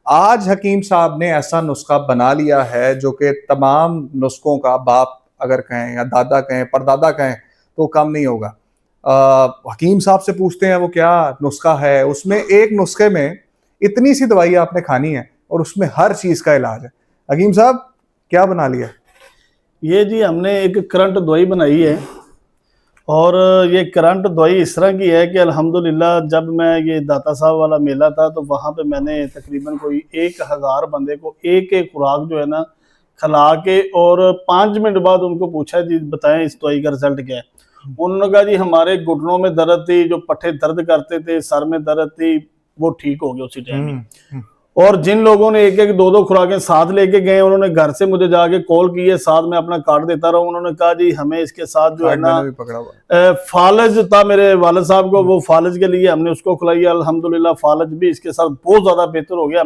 आज हकीम साहब ने ऐसा नुस्खा बना लिया है जो कि तमाम नुस्खों का बाप अगर कहें या दादा कहें परदादा कहें तो कम नहीं होगा। हकीम साहब से पूछते हैं वो क्या नुस्खा है, उसमें एक नुस्खे में इतनी सी दवाई आपने खानी है और उसमें हर चीज का इलाज है। हकीम साहब क्या बना लिया? ये जी हमने एक करंट दवाई बनाई है और ये करंट दवाई इस तरह की है कि अल्हम्दुलिल्लाह जब मैं ये दाता साहब वाला मेला था तो वहाँ पे मैंने तकरीबन कोई 1000 बंदे को एक एक खुराक जो है ना खिला के और 5 मिनट बाद उनको पूछा जी बताएं इस दवाई का रिजल्ट क्या है। उन्होंने कहा जी हमारे घुटनों में दर्द थी, जो पट्टे दर्द करते थे, सर में दर्द थी, वो ठीक हो गया उसी टाइम ही। और जिन लोगों ने एक एक दो दो खुराकें साथ लेके गए उन्होंने घर से मुझे जाके कॉल की है, साथ में अपना कार्ड देता रहा। उन्होंने कहा जी हमें इसके साथ जो है ना फालज था मेरे वालिद साहब को, वो फालज के लिए हमने उसको खिलाई। अल्हम्दुलिल्लाह फालज भी इसके साथ बहुत ज्यादा बेहतर हो गया।